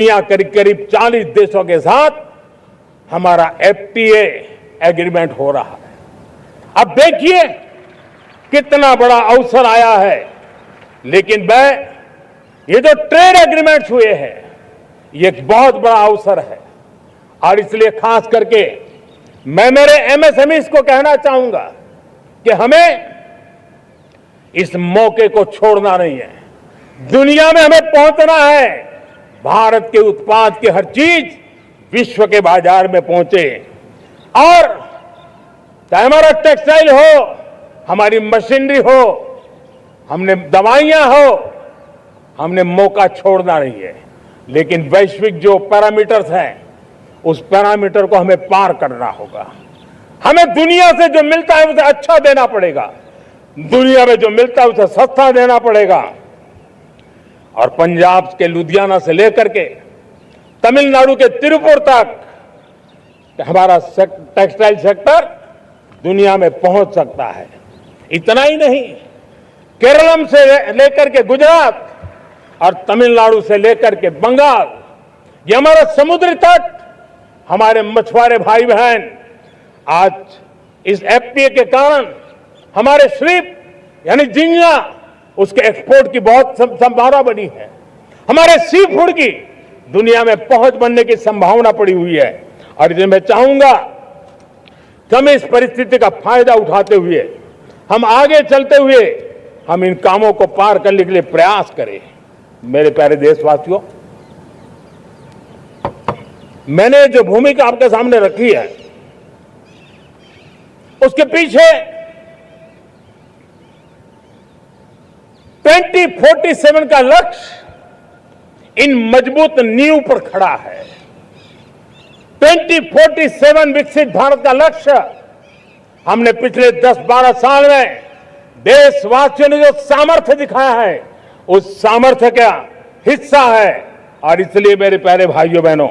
दुनिया करीब करीब 40 देशों के साथ हमारा एफटीए एग्रीमेंट हो रहा है। अब देखिए कितना बड़ा अवसर आया है। लेकिन ये जो ट्रेड एग्रीमेंट्स हुए हैं ये एक बहुत बड़ा अवसर है और इसलिए खास करके मैं मेरे एमएसएमईज को कहना चाहूंगा कि हमें इस मौके को छोड़ना नहीं है। दुनिया में हमें पहुंचना है। भारत के उत्पाद की हर चीज विश्व के बाजार में पहुंचे और चाहे हमारा टेक्सटाइल हो, हमारी मशीनरी हो, हमने दवाइयां हो, हमने मौका छोड़ना नहीं है। लेकिन वैश्विक जो पैरामीटर्स हैं उस पैरामीटर को हमें पार करना होगा। हमें दुनिया से जो मिलता है उसे अच्छा देना पड़ेगा, दुनिया में जो मिलता है उसे सस्ता देना पड़ेगा। और पंजाब के लुधियाना से लेकर के तमिलनाडु के तिरुपुर तक हमारा टेक्सटाइल सेक्टर दुनिया में पहुंच सकता है। इतना ही नहीं, केरलम से लेकर के गुजरात और तमिलनाडु से लेकर के बंगाल, ये हमारा समुद्री तट, हमारे मछुआरे भाई बहन आज इस एफटीए के कारण हमारे श्रिप यानी झींगा उसके एक्सपोर्ट की बहुत संभावना बनी है। हमारे सी फूड की दुनिया में पहुंच बनने की संभावना पड़ी हुई है। और इसलिए मैं चाहूंगा कि हम इस परिस्थिति का फायदा उठाते हुए, हम आगे चलते हुए हम इन कामों को पार करने के लिए प्रयास करें। मेरे प्यारे देशवासियों, मैंने जो भूमिका आपके सामने रखी है उसके पीछे 2047 का लक्ष्य इन मजबूत नींव पर खड़ा है। 2047 विकसित भारत का लक्ष्य हमने पिछले 10-12 साल में देशवासियों ने जो सामर्थ्य दिखाया है उस सामर्थ्य का हिस्सा है। और इसलिए मेरे प्यारे भाइयों बहनों,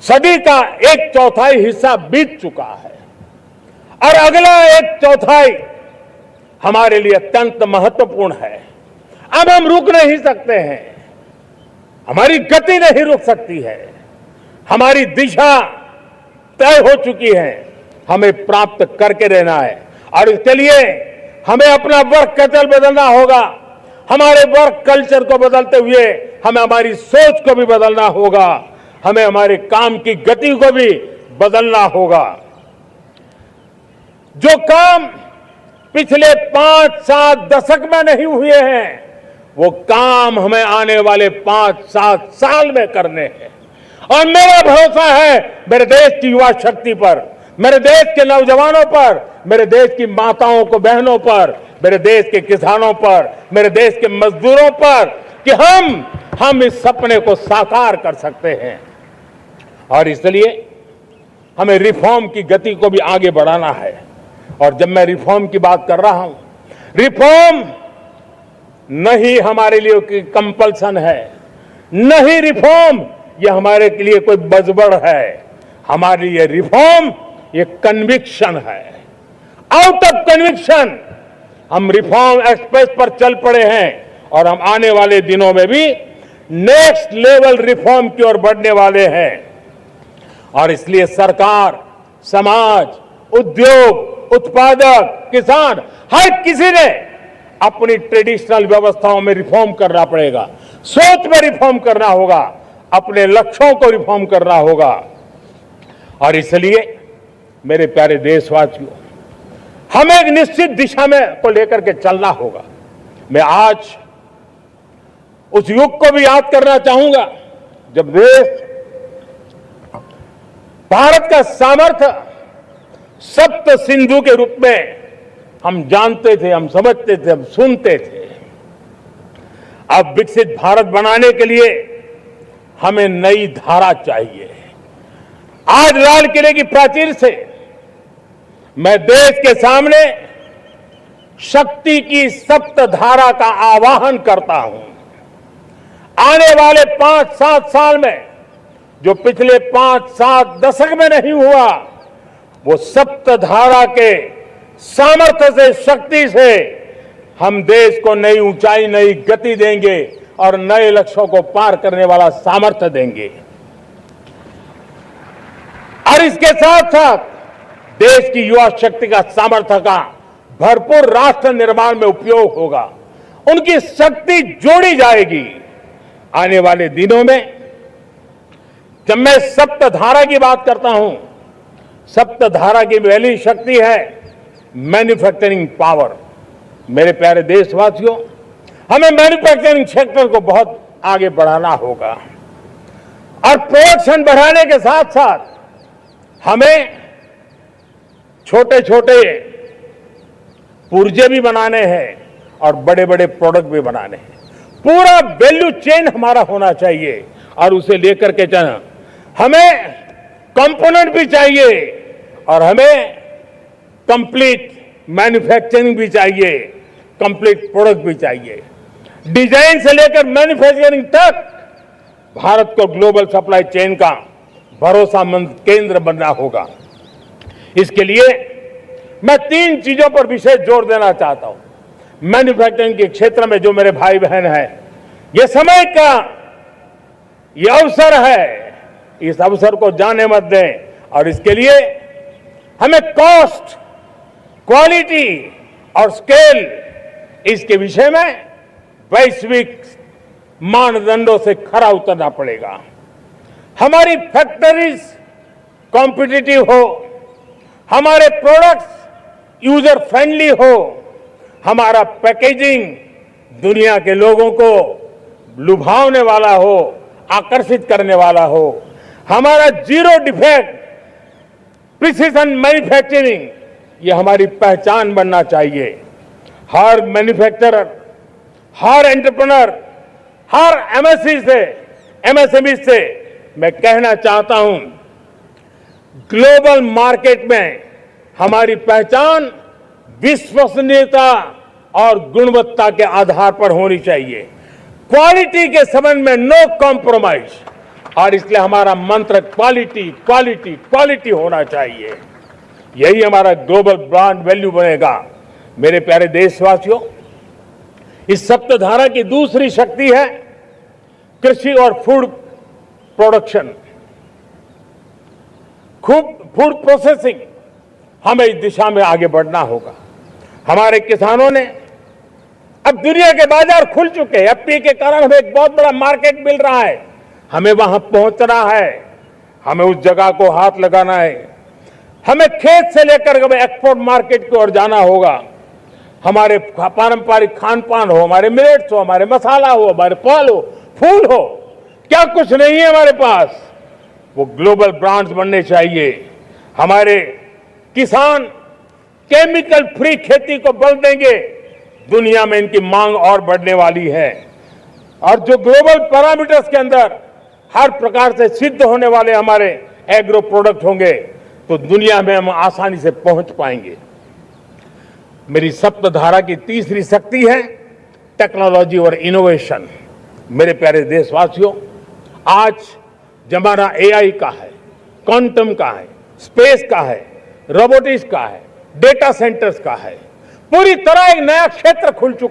सदी का 1/4 हिस्सा बीत चुका है और अगला 1/4 हमारे लिए अत्यंत महत्वपूर्ण है। अब हम रुक नहीं सकते हैं, हमारी गति नहीं रुक सकती है, हमारी दिशा तय हो चुकी है, हमें प्राप्त करके रहना है। और इसके लिए हमें अपना वर्क कल्चर बदलना होगा। हमारे वर्क कल्चर को बदलते हुए हमें हमारी सोच को भी बदलना होगा, हमें हमारे काम की गति को भी बदलना होगा। जो काम पिछले 5-7 दशक में नहीं हुए हैं वो काम हमें आने वाले 5-7 साल में करने हैं। और मेरा भरोसा है मेरे देश की युवा शक्ति पर, मेरे देश के नौजवानों पर, मेरे देश की माताओं को बहनों पर, मेरे देश के किसानों पर, मेरे देश के मजदूरों पर कि हम इस सपने को साकार कर सकते हैं। और इसलिए हमें रिफॉर्म की गति को भी आगे बढ़ाना है। और जब मैं रिफॉर्म की बात कर रहा हूं, रिफॉर्म नहीं हमारे लिए कंपल्सन है, नहीं रिफॉर्म ये हमारे के लिए कोई बजबड़ है। हमारे लिए रिफॉर्म ये कन्विक्शन है। आउट ऑफ कन्विक्शन हम रिफॉर्म एक्सप्रेस पर चल पड़े हैं और हम आने वाले दिनों में भी नेक्स्ट लेवल रिफॉर्म की ओर बढ़ने वाले हैं। और इसलिए सरकार, समाज, उद्योग, उत्पादक, किसान, हर किसी ने अपनी ट्रेडिशनल व्यवस्थाओं में रिफॉर्म करना पड़ेगा, सोच में रिफॉर्म करना होगा, अपने लक्ष्यों को रिफॉर्म करना होगा। और इसलिए मेरे प्यारे देशवासियों, हमें एक निश्चित दिशा में को लेकर के चलना होगा। मैं आज उस युग को भी याद करना चाहूंगा जब देश भारत का सामर्थ्य सप्त सिंधु के रूप में हम जानते थे, हम समझते थे, हम सुनते थे। अब विकसित भारत बनाने के लिए हमें नई धारा चाहिए। आज लाल किले की प्राचीर से मैं देश के सामने शक्ति की सप्त धारा का आवाहन करता हूं। आने वाले 5-7 साल में जो पिछले 5-7 दशक में नहीं हुआ वो सप्त धारा के सामर्थ्य से, शक्ति से हम देश को नई ऊंचाई, नई गति देंगे। और नए लक्ष्यों को पार करने वाला सामर्थ्य देंगे। और इसके साथ साथ देश की युवा शक्ति का सामर्थ्य का भरपूर राष्ट्र निर्माण में उपयोग होगा, उनकी शक्ति जोड़ी जाएगी। आने वाले दिनों में जब मैं सप्तधारा की बात करता हूं, सप्तधारा की पहली शक्ति है मैन्युफैक्चरिंग पावर। मेरे प्यारे देशवासियों, हमें मैन्युफैक्चरिंग सेक्टर को बहुत आगे बढ़ाना होगा और प्रोडक्शन बढ़ाने के साथ साथ हमें छोटे छोटे पुर्जे भी बनाने हैं और बड़े बड़े प्रोडक्ट भी बनाने हैं। पूरा वैल्यू चेन हमारा होना चाहिए और उसे लेकर के चलना। हमें कंपोनेंट भी चाहिए और हमें कंप्लीट मैन्युफैक्चरिंग भी चाहिए, कंप्लीट प्रोडक्ट भी चाहिए। डिजाइन से लेकर मैन्युफैक्चरिंग तक भारत को ग्लोबल सप्लाई चेन का भरोसामंद केंद्र बनना होगा। इसके लिए मैं 3 चीजों पर विशेष जोर देना चाहता हूं। मैन्युफैक्चरिंग के क्षेत्र में जो मेरे भाई बहन हैं, ये समय का ये अवसर है, इस अवसर को जाने मत दें। और इसके लिए हमें कॉस्ट, क्वालिटी और स्केल, इसके विषय में वैश्विक मानदंडों से खरा उतरना पड़ेगा। हमारी फैक्ट्रीज कॉम्पिटिटिव हो, हमारे प्रोडक्ट्स यूजर फ्रेंडली हो, हमारा पैकेजिंग दुनिया के लोगों को लुभावने वाला हो, आकर्षित करने वाला हो, हमारा जीरो डिफेक्ट प्रिसिजन मैन्युफैक्चरिंग ये हमारी पहचान बनना चाहिए। हर मैन्युफैक्चरर, हर एंटरप्रेन्योर, हर एमएसएमई से मैं कहना चाहता हूं, ग्लोबल मार्केट में हमारी पहचान विश्वसनीयता और गुणवत्ता के आधार पर होनी चाहिए। क्वालिटी के संबंध में नो कॉम्प्रोमाइज, और इसलिए हमारा मंत्र क्वालिटी क्वालिटी क्वालिटी होना चाहिए। यही हमारा ग्लोबल ब्रांड वैल्यू बनेगा। मेरे प्यारे देशवासियों, इस सप्तधारा की दूसरी शक्ति है कृषि और फूड प्रोडक्शन, फूड प्रोसेसिंग। हमें इस दिशा में आगे बढ़ना होगा। हमारे किसानों ने, अब दुनिया के बाजार खुल चुके हैं, एफपीए के कारण हमें एक बहुत बड़ा मार्केट मिल रहा है। हमें वहां पहुंचना है, हमें उस जगह को हाथ लगाना है। हमें खेत से लेकर एक्सपोर्ट मार्केट की ओर जाना होगा। हमारे पारंपरिक खान पान हो, हमारे मिलेट्स हो, हमारे मसाला हो, हमारे फल हो, फूल हो, क्या कुछ नहीं है हमारे पास, वो ग्लोबल ब्रांड्स बनने चाहिए। हमारे किसान केमिकल फ्री खेती को बल देंगे, दुनिया में इनकी मांग और बढ़ने वाली है। और जो ग्लोबल पैरामीटर्स के अंदर हर प्रकार से सिद्ध होने वाले हमारे एग्रो प्रोडक्ट होंगे, तो दुनिया में हम आसानी से पहुंच पाएंगे। मेरी सप्तधारा की तीसरी शक्ति है टेक्नोलॉजी और इनोवेशन। मेरे प्यारे देशवासियों, आज जमाना एआई का है, क्वांटम का है, स्पेस का है, रोबोटिक्स का है, डेटा सेंटर्स का है। पूरी तरह एक नया क्षेत्र खुल चुका